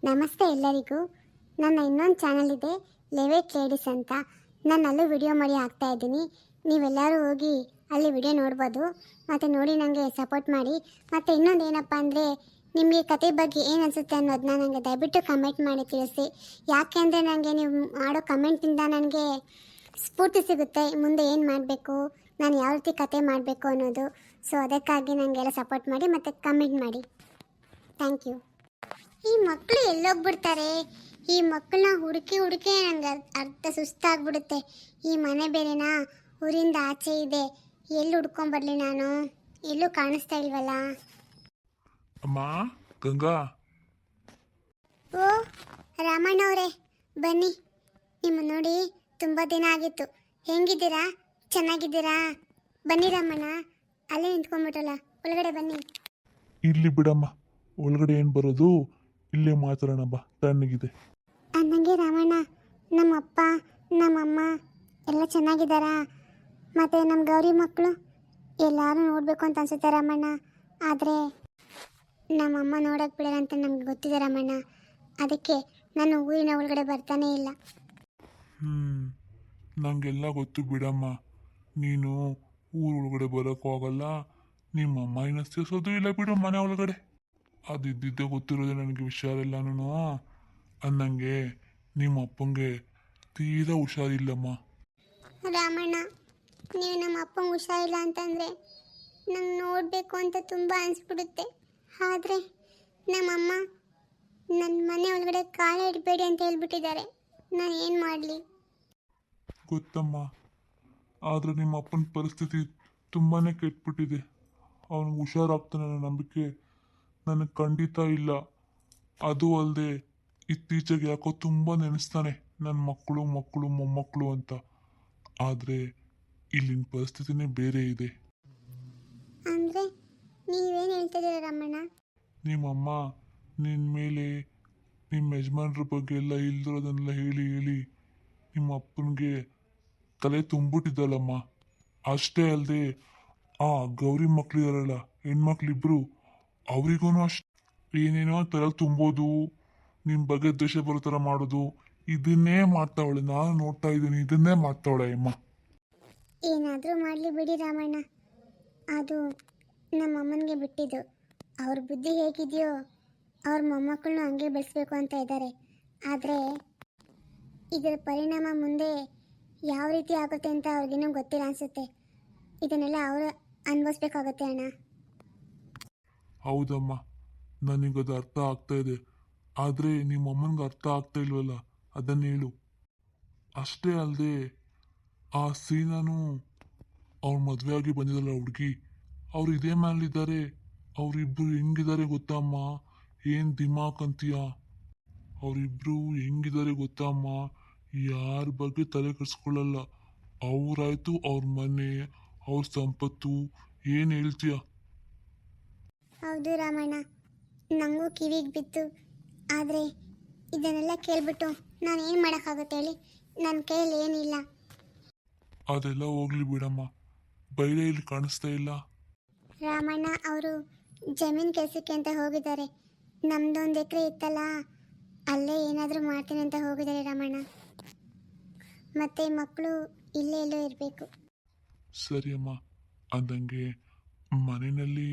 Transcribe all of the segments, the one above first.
ನಮಸ್ತೆ ಎಲ್ಲರಿಗೂ. ನನ್ನ ಇನ್ನೊಂದು ಚಾನಲ್ ಇದೆ, ಲೆವೇಟ್ ಲೇಡೀಸ್ ಅಂತ. ನಾನು ಅಲ್ಲೂ ವಿಡಿಯೋ ಮಾಡಿ ಹಾಕ್ತಾ ಇದ್ದೀನಿ. ನೀವೆಲ್ಲರೂ ಹೋಗಿ ಅಲ್ಲಿ ವಿಡಿಯೋ ನೋಡ್ಬೋದು. ಮತ್ತು ನೋಡಿ ನನಗೆ ಸಪೋರ್ಟ್ ಮಾಡಿ. ಮತ್ತು ಇನ್ನೊಂದು ಏನಪ್ಪ ಅಂದರೆ, ನಿಮಗೆ ಕತೆ ಬಗ್ಗೆ ಏನು ಅನಿಸುತ್ತೆ ಅನ್ನೋದನ್ನ ನನಗೆ ದಯವಿಟ್ಟು ಕಮೆಂಟ್ ಮಾಡಿ ತಿಳಿಸಿ. ಯಾಕೆ ಅಂದರೆ ನನಗೆ ನೀವು ಮಾಡೋ ಕಮೆಂಟಿಂದ ನನಗೆ ಸ್ಫೂರ್ತಿ ಸಿಗುತ್ತೆ ಮುಂದೆ ಏನು ಮಾಡಬೇಕು, ನಾನು ಯಾವ ರೀತಿ ಕತೆ ಮಾಡಬೇಕು ಅನ್ನೋದು. ಸೊ ಅದಕ್ಕಾಗಿ ನನಗೆಲ್ಲ ಸಪೋರ್ಟ್ ಮಾಡಿ ಮತ್ತು ಕಮೆಂಟ್ ಮಾಡಿ. Thank you. ಈ ಮಕ್ಕಳು ಎಲ್ಲೋಗ್ಬಿಡ್ತಾರೆ? ಈ ಮಕ್ಕಳನ್ನ ಹುಡುಕಿ ನಂಗೆ ಅರ್ಧ ಸುಸ್ತಾಗ್ಬಿಡುತ್ತೆ. ಈ ಮನೆ ಬೇರೆನಾ, ಊರಿಂದ ಆಚೆ ಇದೆ, ಎಲ್ಲಿ ಹುಡ್ಕೊಂಬರ್ಲಿ ನಾನು? ಎಲ್ಲೂ ಕಾಣಿಸ್ತಾ ಇಲ್ವಲ್ಲ. ಅಮ್ಮ ಗಂಗಾ. ಓ ರಾಮಣ್ಣವರೇ, ಬನ್ನಿ. ನಿಮ್ಮ ನೋಡಿ ತುಂಬ ದಿನ ಆಗಿತ್ತು. ಹೆಂಗಿದ್ದೀರಾ? ಚೆನ್ನಾಗಿದ್ದೀರಾ? ಬನ್ನಿ ರಾಮಣ್ಣ, ಅಲ್ಲೇ ನಿಂತ್ಕೊಂಡ್ಬಿಟ್ಟಲ್ಲ, ಒಳಗಡೆ ಬನ್ನಿ. ಇಲ್ಲಿ ಬಿಡಮ್ಮ, ಒಳಗಡೆ ಏನು ಬರೋದು, ಇಲ್ಲೇ ಮಾತಾಡೋಣ ಬಾ, ತಣ್ಣಗಿದೆ. ನನಗೆ ರಾಮಣ್ಣ, ನಮ್ಮಪ್ಪ ನಮ್ಮಮ್ಮ ಎಲ್ಲ ಚೆನ್ನಾಗಿದ್ದಾರಾ? ಮತ್ತು ನಮ್ಮ ಗೌರಿ ಮಕ್ಕಳು ಎಲ್ಲರೂ ನೋಡಬೇಕು ಅಂತ ಅನ್ಸುತ್ತೆ ರಾಮಣ್ಣ. ಆದರೆ ನಮ್ಮಮ್ಮ ನೋಡೋಕೆ ಬಿಡಲ್ಲ ಅಂತ ನಮ್ಗೆ ಗೊತ್ತಿದೆ ರಾಮಣ್ಣ. ಅದಕ್ಕೆ ನಾನು ಊರಿನ ಒಳಗಡೆ ಬರ್ತಾನೇ ಇಲ್ಲ. ನನಗೆಲ್ಲ ಗೊತ್ತು ಬಿಡಮ್ಮ. ನೀನು ಊರೊಳಗಡೆ ಬರೋಕ್ಕಾಗಲ್ಲ, ನಿಮ್ಮಮ್ಮ ಇನ್ನು ಸೇರಿಸೋದು ಇಲ್ಲ ಬಿಡು ಮನೆ ಒಳಗಡೆ. ಅದು ಇದ್ದಿದ್ದೇ ಗೊತ್ತಿರೋದೆ ನನಗೆ ಹುಷಾರಿಲ್ಲನೂ. ಅನ್ನಂಗೆ ನಿಮ್ಮ ಅಪ್ಪಂಗೆ ತೀರಾ ಹುಷಾರಿಲ್ಲಮ್ಮ. ರಾಮಣ್ಣ, ನೀವು ನಮ್ಮ ಅಪ್ಪಂಗೆ ಹುಷಾರಿಲ್ಲ ಅಂತಂದರೆ ನಂಗೆ ನೋಡಬೇಕು ಅಂತ ತುಂಬ ಅನಿಸ್ಬಿಡುತ್ತೆ. ಆದರೆ ನಮ್ಮಮ್ಮ ನನ್ನ ಮನೆ ಒಳಗಡೆ ಕಾಲ ಇಡಬೇಡಿ ಅಂತ ಹೇಳ್ಬಿಟ್ಟಿದ್ದಾರೆ. ನಾನು ಏನು ಮಾಡಲಿ? ಗೊತ್ತಮ್ಮ, ಆದರೆ ನಿಮ್ಮ ಅಪ್ಪನ ಪರಿಸ್ಥಿತಿ ತುಂಬಾ ಕೆಟ್ಬಿಟ್ಟಿದೆ. ಅವನಿಗೆ ಹುಷಾರಾಗ್ತಾನೆ ಅನ್ನೋ ನಂಬಿಕೆ ನನಗೆ ಖಂಡಿತ ಇಲ್ಲ. ಅದು ಅಲ್ಲದೆ ಇತ್ತೀಚೆಗೆ ಯಾಕೋ ತುಂಬ ನೆನೆಸ್ತಾನೆ ನನ್ನ ಮಕ್ಕಳು ಮೊಮ್ಮಕ್ಕಳು ಅಂತ. ಆದರೆ ಇಲ್ಲಿನ ಪರಿಸ್ಥಿತಿನೇ ಬೇರೆ ಇದೆ. ಅಂದರೆ ನೀವೇನು ಹೇಳ್ತಿದ್ದೀರಾ ರಾಮಣ್ಣ? ನಿಮ್ಮಮ್ಮ ನಿನ್ನ ಮೇಲೆ, ನಿಮ್ಮ ಯಜಮಾನ್ರ ಬಗ್ಗೆ ಎಲ್ಲ ಇಲ್ದಿರೋದನ್ನೆಲ್ಲ ಹೇಳಿ ನಿಮ್ಮ ಅಪ್ಪನಿಗೆ ತಲೆ ತುಂಬಿಟ್ಟಿದ್ದಲ್ಲಮ್ಮ. ಅಷ್ಟೇ ಅಲ್ಲದೆ ಆ ಗೌರಿ ಮಕ್ಕಳಿದಾರಲ್ಲ, ಹೆಣ್ಮಕ್ಳಿಬ್ರು, ಅವರಿಗೂ ಅಷ್ಟು ಏನೇನೋ ತಲೆ ತುಂಬೋದು, ನಿಮ್ಮ ಬಗ್ಗೆ ದ್ವೇಷ ಬರೋ ಥರ ಮಾಡೋದು, ಇದನ್ನೇ ಮಾಡ್ತಾವಳೆ. ನಾನು ನೋಡ್ತಾ ಇದ್ದೀನಿ, ಇದನ್ನೇ ಮಾಡ್ತಾವಳೆ ಅಮ್ಮ. ಏನಾದರೂ ಮಾಡಲಿ ಬಿಡಿ ರಾಮಣ್ಣ, ಅದು ನಮ್ಮ ಅಮ್ಮನಿಗೆ ಬಿಟ್ಟಿದ್ದು. ಅವ್ರ ಬುದ್ಧಿ ಹೇಗಿದೆಯೋ ಅವ್ರ ಮೊಮ್ಮಕ್ಕಳನ್ನ ಹಂಗೆ ಬೆಳೆಸ್ಬೇಕು ಅಂತ ಇದ್ದಾರೆ. ಆದರೆ ಇದರ ಪರಿಣಾಮ ಮುಂದೆ ಯಾವ ರೀತಿ ಆಗುತ್ತೆ ಅಂತ ಅವ್ರಿಗಿನ್ನೂ ಗೊತ್ತಿಲ್ಲ ಅನಿಸುತ್ತೆ. ಇದನ್ನೆಲ್ಲ ಅವರು ಅನುಭವಿಸ್ಬೇಕಾಗುತ್ತೆ ಅಣ್ಣ. ಹೌದಮ್ಮ, ನನಗದು ಅರ್ಥ ಆಗ್ತಾ ಇದೆ. ಆದರೆ ನಿಮ್ಮ ಅಮ್ಮನಿಗೆ ಅರ್ಥ ಆಗ್ತಾ ಇಲ್ವಲ್ಲ, ಅದನ್ನು ಹೇಳು. ಅಷ್ಟೇ ಅಲ್ಲದೆ ಆ ಸೀನಾನು ಅವ್ರ ಮದುವೆ ಆಗಿ ಬಂದಿದ್ದಲ್ಲ ಹುಡುಗಿ, ಅವ್ರು ಇದೇ ಮೇಲಿದ್ದಾರೆ. ಅವರಿಬ್ರು ಹೆಂಗಿದ್ದಾರೆ ಗೊತ್ತಮ್ಮ? ಏನು ದಿಮಾಕ್ ಅಂತೀಯ? ಅವರಿಬ್ರು ಹೆಂಗಿದ್ದಾರೆ ಗೊತ್ತಮ್ಮ? ಯಾರ ಬಗ್ಗೆ ತಲೆ ಕೆಡಿಸ್ಕೊಳ್ಳಲ್ಲ. ಅವರಾಯ್ತು, ಅವ್ರ ಮನೆ, ಅವ್ರ ಸಂಪತ್ತು, ಏನು ಹೇಳ್ತೀಯ? ಹೌದು ರಾಮಣ್ಣ, ನನಗೂ ಕಿವಿಗೆ ಬಿತ್ತು. ಆದರೆ ಇದನ್ನೆಲ್ಲ ಕೇಳಿಬಿಟ್ಟು ನಾನು ಏನು ಮಾಡೋಕ್ಕಾಗುತ್ತೆ ಹೇಳಿ? ನನ್ನ ಕೈಯಲ್ಲಿ ಏನಿಲ್ಲ. ಅದೆಲ್ಲ ಹೋಗ್ಲಿ ಬಿಡಮ್ಮ, ಬೈರೆ ಇಲ್ಲಿ ಕಾಣಿಸ್ತಾ ಇಲ್ಲ. ರಾಮಣ್ಣ ಅವರು ಜಮೀನು ಕೆಲಸಕ್ಕೆ ಅಂತ ಹೋಗಿದ್ದಾರೆ. ನಮ್ದೊಂದು ಎಕರೆ ಇತ್ತಲ್ಲ, ಅಲ್ಲೇ ಏನಾದರೂ ಮಾಡ್ತೀನಿ ಅಂತ ಹೋಗಿದ್ದಾರೆ ರಾಮಣ್ಣ. ಮತ್ತೆ ಮಕ್ಕಳು ಇಲ್ಲೇ ಎಲ್ಲೋ ಇರಬೇಕು. ಸರಿ ಅಮ್ಮ, ಅಂದಂಗೆ ಮನೆಯಲ್ಲಿ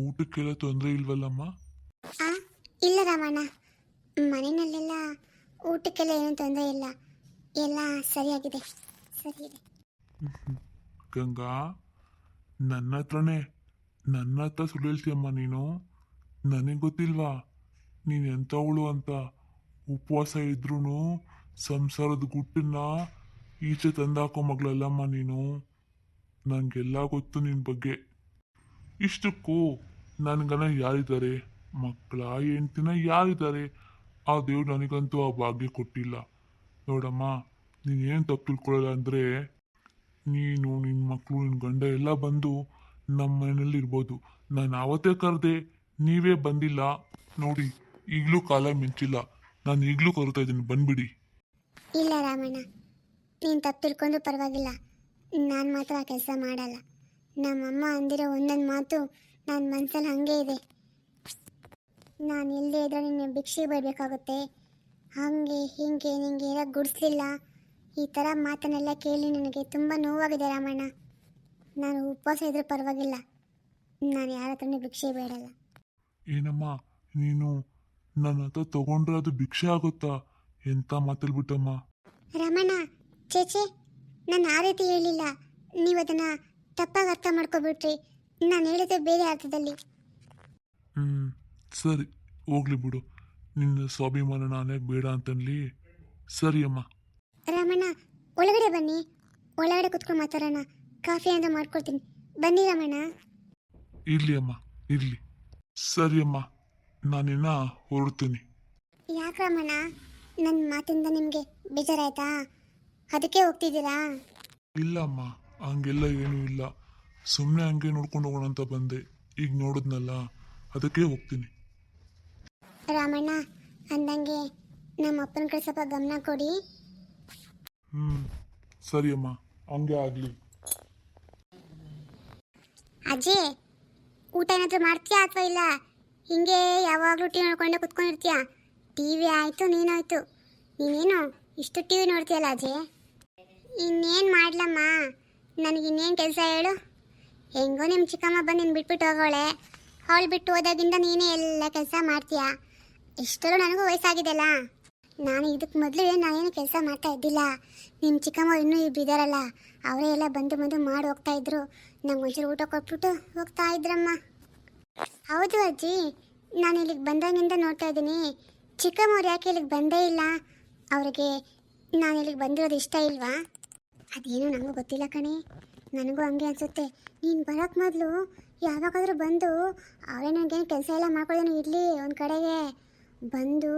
ಊಟಕ್ಕೆಲ್ಲ ತೊಂದರೆ ಇಲ್ವಲ್ಲಮ್ಮ? ಇಲ್ಲ ರಾಮಣ್ಣ, ಮನೆಯಲ್ಲೆಲ್ಲ ಊಟಕ್ಕೆಲ್ಲ ಏನೂ ತೊಂದರೆ ಇಲ್ಲ, ಎಲ್ಲ ಸರಿಯಾಗಿದೆ. ಗಂಗಾ, ನನ್ನ ಹತ್ರ ಸುಳ್ಳು ಹೇಳ್ತೀಯಮ್ಮ ನೀನು. ನನಗೆ ಗೊತ್ತಿಲ್ವಾ ನೀನು ಎಂಥವಳು ಅಂತ? ಉಪವಾಸ ಇದ್ರೂ ಸಂಸಾರದ ಗುಟ್ಟನ್ನ ಈಚೆ ತಂದಾಕೋ ಮಗಳಲ್ಲಮ್ಮ ನೀನು. ನನಗೆಲ್ಲ ಗೊತ್ತು ನಿನ್ನ ಬಗ್ಗೆ. ಇಷ್ಟಕ್ಕೂ ನನಗನ ಯಾರಿದ್ದಾರೆ? ಮಕ್ಕಳ ಹೆಂಡ್ತಿನ ಯಾರಿದ್ದಾರೆ? ಆ ದೇವ್ರು ನನಗಂತೂ ಆ ಭಾಗ್ಯ ಕೊಟ್ಟಿಲ್ಲ. ನೋಡಮ್ಮ, ನೀನೇನು ತಪ್ಪು ತಿಳ್ಕೊಳ್ಳಲ್ಲ ಅಂದರೆ, ನೀನು, ನಿನ್ನ ಮಕ್ಕಳು, ನಿನ್ನ ಗಂಡ ಎಲ್ಲ ಬಂದು ನಮ್ಮ ಮನೆಯಲ್ಲಿ ಇರ್ಬೋದು. ನಾನು ಆವತ್ತೇ ಕರೆದೆ, ನೀವೇ ಬಂದಿಲ್ಲ. ನೋಡಿ, ಈಗಲೂ ಕಾಲ ಮಿಂಚಿಲ್ಲ. ನಾನು ಈಗಲೂ ಕರಿತಾ ಇದ್ದೀನಿ, ಬಂದ್ಬಿಡಿ. ಇಲ್ಲ ರಾಮಣ್ಣ, ನೀನು ತಪ್ಪು ತಿಳ್ಕೊಂಡು ಪರವಾಗಿಲ್ಲ, ನಾನು ಮಾತ್ರ ಆ ಕೆಲಸ ಮಾಡಲ್ಲ. ನಮ್ಮಮ್ಮ ಅಂದಿರೋ ಒಂದೊಂದು ಮಾತು ನನ್ನ ಮನಸ್ಸಲ್ಲಿ ಹಾಗೆ ಇದೆ. ನಾನು ಇಲ್ಲದೆ ಇದ್ರೆ ನಿನ್ನ ಭಿಕ್ಷೆ ಬೇಡಬೇಕಾಗುತ್ತೆ, ಹಾಗೆ ಹೀಗೆ ನಿಂಗೆ ಇರೋ ಗುಡಿಸ್ಲಿಲ್ಲ, ಈ ಥರ ಮಾತನ್ನೆಲ್ಲ ಕೇಳಿ ನನಗೆ ತುಂಬ ನೋವಾಗಿದೆ ರಾಮಣ್ಣ. ನಾನು ಉಪವಾಸ ಇದ್ರೂ ಪರವಾಗಿಲ್ಲ, ನಾನು ಯಾರ ಹತ್ರನೇ ಭಿಕ್ಷೆ ಬೇಡಲ್ಲ. ಏನಮ್ಮ ನೀನು ನನ್ನ ಹತ್ರ ತಗೊಂಡ್ರೆ ಅದು ಭಿಕ್ಷೆ ಆಗುತ್ತಾ? ಎಂತ ಮಾತಾಡ್ಬಿಟ್ಟಮ್ಮ. ರಮಣ, ಚೇಚೆ, ನಾನು ಆ ರೀತಿ ಹೇಳಿಲ್ಲ, ನೀವು ಅದನ್ನು ತಪ್ಪಾಗಿ ಅರ್ಥ ಮಾಡ್ಕೊಬಿಟ್ರಿ. ನಾನು ಹೇಳಿದೆ ಬೇರೆ ಅರ್ಥದಲ್ಲಿ. ಸರಿ ಹೋಗ್ಲಿ ಬಿಡು, ನಿನ್ನ ಸ್ವಾಭಿಮಾನ ನಾನೇ ಬೇಡ ಅಂತನ್ಲಿ. ಸರಿ ಅಮ್ಮ. ರಮಣ, ಒಳಗಡೆ ಬನ್ನಿ, ಒಳಗಡೆ ಕುತ್ಕೊಂಡು ಮಾತಾಡೋಣ. ಕಾಫಿ ಅಂತ ಮಾಡ್ಕೊಡ್ತೀನಿ, ಬನ್ನಿ ರಮಣ. ಇರ್ಲಿ ಅಮ್ಮ ಇರ್ಲಿ. ಸರಿ ಅಮ್ಮ, ನಾನಿನ್ನ ಹೊರಡ್ತೀನಿ. ಯಾಕೆ ರಮಣ, ನನ್ನ ಮಾತಿಂದ ನಿಮಗೆ ಬೇಜಾರಾಯ್ತಾ? ಅದಕ್ಕೆ ಹೋಗ್ತಿದ್ದೀರಾ? ಇಲ್ಲ ಅಮ್ಮ, ಹಂಗೆಲ್ಲ ಏನೂ ಇಲ್ಲ, ಸುಮ್ಮನೆ ಹಂಗೆ ನೋಡ್ಕೊಂಡು ಹೋಗೋಣ ಅಂತ ಬಂದೆ. ಈಗ ನೋಡಿದ್ನಲ್ಲ, ಅದಕ್ಕೆ ಹೋಗ್ತೀನಿ. ರಾಮಣ್ಣ, ಅಂದಂಗೆ ನಮ್ಮ ಅಪ್ಪನ ಕಡೆ ಸ್ವಲ್ಪ ಗಮನ ಕೊಡಿ. ಸರಿ ಅಮ್ಮ, ಹಂಗೆ ಆಗಲಿ. ಅಜ್ಜಿ, ಊಟ ಏನಾದರೂ ಮಾಡ್ತೀಯಾ ಅಥವಾ ಇಲ್ಲ? ಹಿಂಗೆ ಯಾವಾಗಲೂ ಟಿ ವಿ ನೋಡ್ಕೊಂಡೆ ಕುತ್ಕೊಂಡಿರ್ತೀಯ? ಟಿ ವಿ ಆಯಿತು, ನೀನಾಯಿತು. ನೀನೇನು ಇಷ್ಟು ಟಿ ವಿ ನೋಡ್ತೀಯಲ್ಲ ಅಜ್ಜಿ? ಇನ್ನೇನು ಮಾಡ್ಲಮ್ಮ, ನನಗಿನ್ನೇನು ಕೆಲಸ ಹೇಳು? ಹೆಂಗೋ ನಿಮ್ಮ ಚಿಕ್ಕಮ್ಮ ಬಂದು ನಿನ್ನ ಬಿಟ್ಬಿಟ್ಟು ಹೋಗೋಳೆ, ಅವಳು ಬಿಟ್ಟು ಹೋದಾಗಿಂದ ನೀನೇ ಎಲ್ಲ ಕೆಲಸ ಮಾಡ್ತೀಯ. ಇಷ್ಟರೂ ನನಗೂ ವಯಸ್ಸಾಗಿದೆಯಲ್ಲ, ನಾನು ಇದಕ್ಕೆ ಮೊದಲು ನಾನೇನು ಕೆಲಸ ಮಾಡ್ತಾ ಇದ್ದಿಲ್ಲ. ನಿಮ್ಮ ಚಿಕ್ಕಮ್ಮ ಇನ್ನೂ ಇಬ್ಬರು ಇದ್ದಾರಲ್ಲ, ಅವರೇ ಎಲ್ಲ ಬಂದು ಮಾಡಿ ಹೋಗ್ತಾ ಇದ್ರು. ನಂಗೆ ಒಂಚೂರು ಊಟ ಕೊಟ್ಬಿಟ್ಟು ಹೋಗ್ತಾ ಇದ್ರಮ್ಮ. ಹೌದು ಅಜ್ಜಿ, ನಾನು ಇಲ್ಲಿಗೆ ಬಂದಾಗಿಂದ ನೋಡ್ತಾ ಇದ್ದೀನಿ, ಚಿಕ್ಕಮ್ಮವ್ರು ಯಾಕೆ ಇಲ್ಲಿಗೆ ಬಂದೇ ಇಲ್ಲ? ಅವ್ರಿಗೆ ನಾನು ಇಲ್ಲಿಗೆ ಬಂದಿರೋದು ಇಷ್ಟ ಇಲ್ವಾ? ಅದೇನು ನನಗೂ ಗೊತ್ತಿಲ್ಲ ಕಣೆ, ನನಗೂ ಹಂಗೆ ಅನಿಸುತ್ತೆ. ನೀನು ಬರೋಕ್ಕೆ ಮೊದಲು ಯಾವಾಗಾದರೂ ಬಂದು ಅವರೇ ನನಗೇನು ಕೆಲಸ ಎಲ್ಲ ಮಾಡ್ಕೊಳ್ಳೋನು ಇರಲಿ ಒಂದು ಕಡೆಗೆ ಬಂದು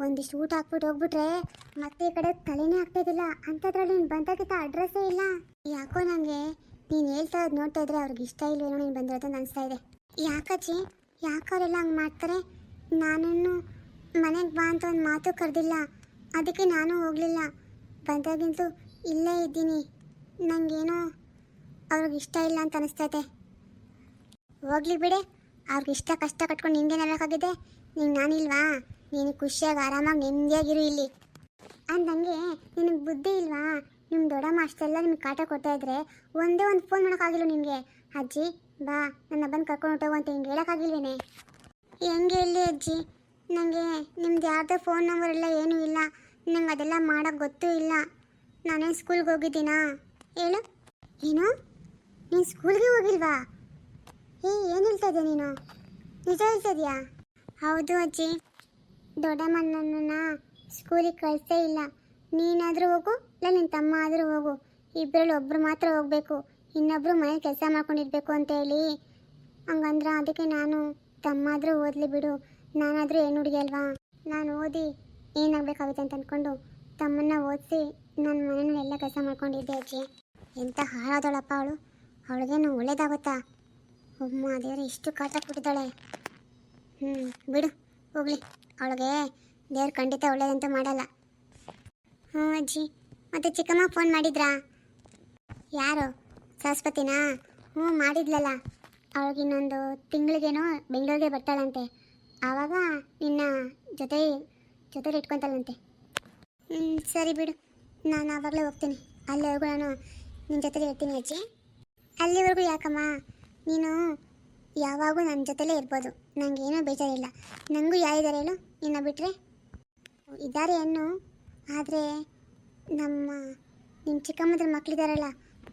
ಒಂದಿಷ್ಟು ಊಟ ಹಾಕ್ಬಿಟ್ಟು ಹೋಗ್ಬಿಟ್ರೆ ಮತ್ತೆ ಈ ಕಡೆ ತಲೆನೇ ಆಗ್ತಾಯಿದ್ದಿಲ್ಲ. ಅಂಥದ್ರಲ್ಲಿ ನೀನು ಬಂದಾಗಿದ್ದ ಅಡ್ರೆಸ್ಸೇ ಇಲ್ಲ. ಯಾಕೋ ನನಗೆ ನೀನು ಹೇಳ್ತಾ ಇರೋದು ನೋಡ್ತಾ ಇದ್ರೆ ಅವ್ರಿಗೆ ಇಷ್ಟ ಇಲ್ವೇನೋ ನೀನು ಬಂದಿರೋದು ಅಂತ ಅನಿಸ್ತಾ ಇದೆ. ಯಾಕಜ್ಜಿ, ಯಾಕೆ ಅವರೆಲ್ಲ ಹಂಗೆ ಮಾಡ್ತಾರೆ? ನಾನನ್ನು ಮನೆಗೆ ಬಾ ಅಂತ ಒಂದು ಮಾತು ಕರೆದಿಲ್ಲ, ಅದಕ್ಕೆ ನಾನು ಹೋಗಲಿಲ್ಲ. ಬಂದಾಗಿಂತೂ ಇಲ್ಲೇ ಇದ್ದೀನಿ. ನನಗೇನೋ ಅವ್ರಿಗೆ ಇಷ್ಟ ಇಲ್ಲ ಅಂತ ಅನಿಸ್ತೈತೆ. ಹೋಗ್ಲಿ ಬಿಡೆ, ಅವ್ರಿಗೆ ಇಷ್ಟ ಕಷ್ಟ ಕಟ್ಕೊಂಡು ನಿಂಗೇನಾಗಬೇಕಾಗಿದೆ? ನೀನು ನಾನಿಲ್ವಾ? ನೀನು ಖುಷಿಯಾಗಿ ಆರಾಮಾಗಿ ನೆಮ್ಮದಿಯಾಗಿರು ಇಲ್ಲಿ. ಅಂದಂಗೆ ನಿನಗೆ ಬುದ್ಧಿ ಇಲ್ವಾ? ನಿಮ್ಮ ದೊಡ್ಡಮ್ಮ ಅಷ್ಟೆಲ್ಲ ನಿಮ್ಗೆ ಕಾಟ ಕೊಡ್ತಾ ಇದ್ರೆ ಒಂದೇ ಒಂದು ಫೋನ್ ಮಾಡೋಕ್ಕಾಗಿಲ್ಲ ನಿನಗೆ? ಅಜ್ಜಿ ಬಾ, ನನ್ನ ಬಂದು ಕರ್ಕೊಂಡು ಹೊಟ್ಟೋಗು ಅಂತ ಹಿಂಗೆ ಹೇಳೋಕ್ಕಾಗಿಲ್ವೇನೆ? ಹೆಂಗೆ ಹೇಳಿ ಅಜ್ಜಿ, ನನಗೆ ನಿಮ್ದು ಯಾವುದೇ ಫೋನ್ ನಂಬರ್ ಇಲ್ಲ, ಏನೂ ಇಲ್ಲ. ನಂಗೆ ಅದೆಲ್ಲ ಮಾಡೋಕ್ಕೆ ಗೊತ್ತೂ ಇಲ್ಲ. ನಾನೇನು ಸ್ಕೂಲ್ಗೆ ಹೋಗಿದ್ದೀನಾ ಹೇಳು? ಏನು, ನೀನು ಸ್ಕೂಲ್ಗೆ ಹೋಗಿಲ್ವಾ? ಏನು ಹೇಳ್ತಾ ಇದೆಯಾ ನೀನು? ನಿಜ ಹೇಳ್ತಾ ಇದೆಯಾ? ಹೌದು ಅಜ್ಜಿ, ದೊಡ್ಡಮ್ಮ ನನ್ನನ್ನು ಸ್ಕೂಲಿಗೆ ಕಳಿಸೇ ಇಲ್ಲ. ನೀನಾದರೂ ಹೋಗು, ಇಲ್ಲ ನಿನ್ನ ತಮ್ಮ ಆದರೂ ಹೋಗು, ಇಬ್ಬರಲ್ಲಿ ಒಬ್ಬರು ಮಾತ್ರ ಹೋಗಬೇಕು, ಇನ್ನೊಬ್ಬರು ಮನೇಲಿ ಕೆಲಸ ಮಾಡ್ಕೊಂಡಿರ್ಬೇಕು ಅಂತೇಳಿ ಹಂಗಂದ್ರೆ ಅದಕ್ಕೆ ನಾನು ತಮ್ಮ ಆದರೂ ಓದಲಿ ಬಿಡು, ನಾನಾದರೂ ಏನು ಹುಡುಗಿ ಅಲ್ವಾ, ನಾನು ಓದಿ ಏನಾಗಬೇಕಾಗುತ್ತೆ ಅಂತ ಅಂದ್ಕೊಂಡು ತಮ್ಮನ್ನ ಓದಿಸಿ ನನ್ನ ಮನೇಲಿ ಎಲ್ಲ ಕೆಲಸ ಮಾಡ್ಕೊಂಡಿದ್ದೆ ಅಜ್ಜಿ. ಎಂಥ ಹಾಳಾದಳಪ್ಪ ಅವಳು, ಅವಳಿಗೇನು ಒಳ್ಳೇದಾಗುತ್ತಾ? ಅಮ್ಮ ದೇವ್ರೆ, ಇಷ್ಟು ಕಾಟ ಕೊಟ್ಟಿದ್ದಾಳೆ. ಬಿಡು ಹೋಗಲಿ, ಅವಳಿಗೆ ದೇವ್ರು ಖಂಡಿತ ಒಳ್ಳೇದಂತೂ ಮಾಡಲ್ಲ. ಹ್ಞೂ ಅಜ್ಜಿ, ಮತ್ತು ಚಿಕ್ಕಮ್ಮ ಫೋನ್ ಮಾಡಿದ್ರಾ? ಯಾರು, ಸರಸ್ವತಿನಾ? ಹ್ಞೂ ಮಾಡಿದ್ಲಲ್ಲ, ಅವಳಿಗೆ ಇನ್ನೊಂದು ತಿಂಗಳಿಗೇನೋ ಬೆಂಗಳೂರಿಗೆ ಬರ್ತಾಳಂತೆ, ಆವಾಗ ನಿನ್ನ ಜೊತೆಲಿ ಇಟ್ಕೊತಾಳಂತೆ. ಸರಿ ಬಿಡು, ನಾನು ಆವಾಗಲೇ ಹೋಗ್ತೀನಿ, ಅಲ್ಲಿವರೆಗೂ ನಾನು ನಿನ್ನ ಜೊತೆಲಿ ಇರ್ತೀನಿ ಅಜ್ಜಿ. ಅಲ್ಲಿವರೆಗೂ ಯಾಕಮ್ಮ, ನೀನು ಯಾವಾಗೂ ನನ್ನ ಜೊತೆಲೇ ಇರ್ಬೋದು, ನನಗೇನೋ ಬೇಜಾರಿಲ್ಲ. ನನಗೂ ಯಾರಿದ್ದಾರೆ ಹೇಳು ನಿನ್ನ ಬಿಟ್ಟರೆ? ಇದ್ದಾರೆ ಹೆಣ್ಣು, ಆದರೆ ನಿಮ್ಮ ಚಿಕ್ಕಮ್ಮದ್ರ ಮಕ್ಕಳಿದ್ದಾರಲ್ಲ,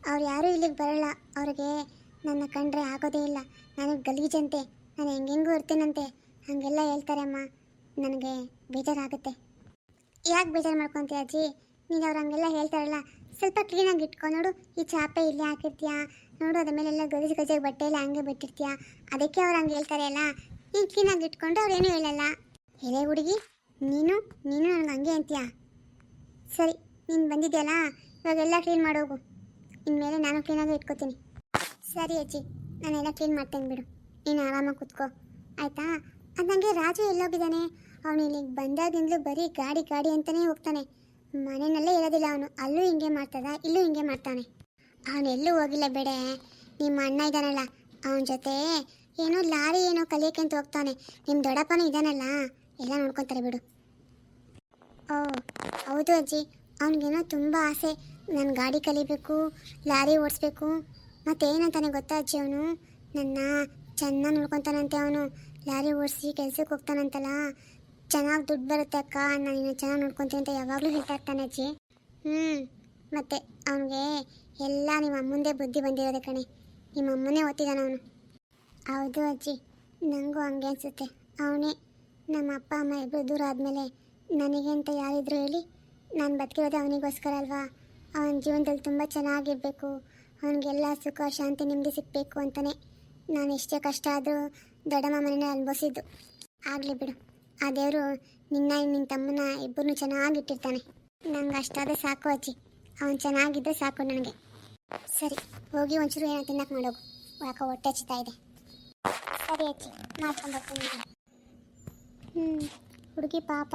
ಅವ್ರು ಯಾರೂ ಇಲ್ಲಿಗೆ ಬರೋಲ್ಲ. ಅವ್ರಿಗೆ ನನ್ನ ಕಂಡ್ರೆ ಆಗೋದೇ ಇಲ್ಲ, ನನಗೆ ಗಲೀಜಂತೆ, ನಾನು ಹೆಂಗೆಂಗೂ ಇರ್ತೀನಂತೆ, ಹಾಗೆಲ್ಲ ಹೇಳ್ತಾರೆ ಅಮ್ಮ. ನನಗೆ ಬೇಜಾರಾಗುತ್ತೆ. ಯಾಕೆ ಬೇಜಾರು ಮಾಡ್ಕೊತೀಯ ಅಜ್ಜಿ? ನೀನು ಅವ್ರು ಹಂಗೆಲ್ಲ ಹೇಳ್ತಾರಲ್ಲ, ಸ್ವಲ್ಪ ಕ್ಲೀನಾಗಿ ಇಟ್ಕೊ ನೋಡು. ಈ ಚಾಪೆ ಇಲ್ಲಿ ಹಾಕಿರ್ತೀಯ ನೋಡು, ಅದ್ರ ಮೇಲೆಲ್ಲ ಗಲೀಜಾಗಿ ಬಟ್ಟೆ ಎಲ್ಲ ಹಂಗೆ ಬಿಟ್ಟಿರ್ತೀಯ, ಅದಕ್ಕೆ ಅವ್ರು ಹಂಗೆ ಹೇಳ್ತಾರೆ ಅಲ್ಲ. ನೀನು ಕ್ಲೀನಾಗಿ ಇಟ್ಕೊಂಡು ಅವ್ರು ಏನೂ ಹೇಳಲ್ಲ. ಎಲೆ ಹುಡುಗಿ, ನೀನು ನನಗೆ ಹಂಗೆ ಅಂತೀಯ? ಸರಿ, ನೀನು ಬಂದಿದ್ಯಲ್ಲ, ಇವಾಗೆಲ್ಲ ಕ್ಲೀನ್ ಮಾಡೋಗು, ಇನ್ಮೇಲೆ ನಾನು ಕ್ಲೀನಾಗಿ ಇಟ್ಕೋತೀನಿ. ಸರಿ ಅಜ್ಜಿ, ನಾನೆಲ್ಲ ಕ್ಲೀನ್ ಮಾಡ್ತೇನೆ ಬಿಡು, ನೀನು ಆರಾಮಾಗಿ ಕೂತ್ಕೋ ಆಯಿತಾ? ಅದು ನನಗೆ ರಾಜು ಎಲ್ಲೋಗಿದ್ದಾನೆ? ಅವನು ಇಲ್ಲಿಗೆ ಬಂದಾಗಿಂದಲೂ ಬರೀ ಗಾಡಿ ಅಂತಲೇ ಹೋಗ್ತಾನೆ, ಮನೆಯಲ್ಲೇ ಇರೋದಿಲ್ಲ ಅವನು. ಅಲ್ಲೂ ಹಿಂಗೆ ಮಾಡ್ತದ, ಇಲ್ಲೂ ಹಿಂಗೆ ಮಾಡ್ತಾನೆ. ಅವನು ಎಲ್ಲೂ ಹೋಗಿಲ್ಲ ಬೇಡ. ನಿಮ್ಮ ಅಣ್ಣ ಇದ್ದಾನಲ್ಲ, ಅವನ ಜೊತೆ ಏನೋ ಲಾರಿ ಏನೋ ಕಲಿಯಕ್ಕೆ ಅಂತ ಹೋಗ್ತಾನೆ. ನಿಮ್ಮ ದೊಡ್ಡಪ್ಪನೂ ಇದ್ದಾನಲ್ಲ, ಎಲ್ಲ ನೋಡ್ಕೊತಾರೆ ಬಿಡು. ಓ ಹೌದು ಅಜ್ಜಿ, ಅವನಿಗೇನೋ ತುಂಬ ಆಸೆ, ನಾನು ಗಾಡಿ ಕಲಿಬೇಕು, ಲಾರಿ ಓಡಿಸ್ಬೇಕು. ಮತ್ತೇನಂತಾನೆ ಗೊತ್ತಾ ಅಜ್ಜಿ, ಅವನು ನನ್ನ ಚೆನ್ನಾಗಿ ನೋಡ್ಕೊತಾನಂತೆ. ಅವನು ಲಾರಿ ಓಡಿಸಿ ಕೆಲ್ಸಕ್ಕೆ ಹೋಗ್ತಾನಂತಲ್ಲ, ಚೆನ್ನಾಗಿ ದುಡ್ಡು ಬರುತ್ತೆ ಅಕ್ಕ, ನಾನು ನಿನ್ನ ಚೆನ್ನಾಗಿ ನೋಡ್ಕೊತೀನಿ ಅಂತ ಯಾವಾಗಲೂ ಹೇಳ್ತಾ ಇರ್ತಾನೆ ಅಜ್ಜಿ. ಮತ್ತೆ ಅವನಿಗೆ ಎಲ್ಲ ನಿಮ್ಮ ಅಮ್ಮಂದೇ ಬುದ್ಧಿ ಬಂದಿರೋದೆ ಕಣೆ, ನಿಮ್ಮ ಅಮ್ಮನೇ ಓದ್ತಿದ್ದಾನೆ ಅವನು. ಹೌದು ಅಜ್ಜಿ, ನನಗೂ ಹಂಗೆ ಅನಿಸುತ್ತೆ. ಅವನೇ ನಮ್ಮ ಅಪ್ಪ ಅಮ್ಮ ಇಬ್ಬರು ದೂರ ಆದಮೇಲೆ ನನಗೆ ಅಂತ ಯಾರಿದ್ರು ಹೇಳಿ, ನಾನು ಬದುಕಿರೋದೇ ಅವನಿಗೋಸ್ಕರ ಅಲ್ವಾ. ಅವನ ಜೀವನದಲ್ಲಿ ತುಂಬ ಚೆನ್ನಾಗಿರಬೇಕು, ಅವನಿಗೆಲ್ಲ ಸುಖ ಶಾಂತಿ ನೆಮ್ಮದಿ ಸಿಗಬೇಕು ಅಂತಲೇ ನಾನು ಎಷ್ಟೇ ಕಷ್ಟ ಆದರೂ ದೊಡ್ಡಮ್ಮ ಮನೆಯೇ ಅನುಭವಿಸಿದ್ದು. ಆಗಲಿ ಬಿಡು, ಆ ದೇವರು ನಿನ್ನ ತಮ್ಮನ ಇಬ್ಬರನ್ನೂ ಚೆನ್ನಾಗಿಟ್ಟಿರ್ತಾನೆ. ನಂಗೆ ಅಷ್ಟಾದರೆ ಸಾಕು ಅಜ್ಜಿ, ಅವನು ಚೆನ್ನಾಗಿದ್ದರೆ ಸಾಕು ನನಗೆ. ಸರಿ, ಹೋಗಿ ಒಂಚೂರು ಏನೋ ತಿನ್ನಕ್ಕೆ ಮಾಡೋಗು, ಯಾಕೋ ಹೊಟ್ಟೆ ಹಚ್ತಾ ಇದೆ. ಸರಿ ಅಜ್ಜಿ, ಮಾಡ್ಕೊಂಡ್ಬರ್ತೀನಿ. ಹುಡುಗಿ ಪಾಪ,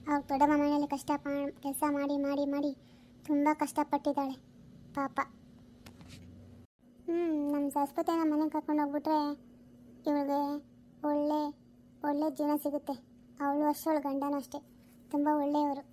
ಅವ್ರ ದೊಡ್ಡಮ್ಮ ಮನೆಯಲ್ಲಿ ಕೆಲಸ ಮಾಡಿ ಮಾಡಿ ಮಾಡಿ ತುಂಬ ಕಷ್ಟಪಟ್ಟಿದ್ದಾಳೆ ಪಾಪ. ನಮ್ಮ ಸರಸ್ವತಿನ ಮನೆಗೆ ಕರ್ಕೊಂಡು ಹೋಗ್ಬಿಟ್ರೆ ಇವಳಿಗೆ ಒಳ್ಳೆ ಜೀವನ ಸಿಗುತ್ತೆ. ಅವಳು ಅಷ್ಟೇ, ಅವಳ ಗಂಡನೂ ಅಷ್ಟೇ, ತುಂಬ ಒಳ್ಳೆಯವರು.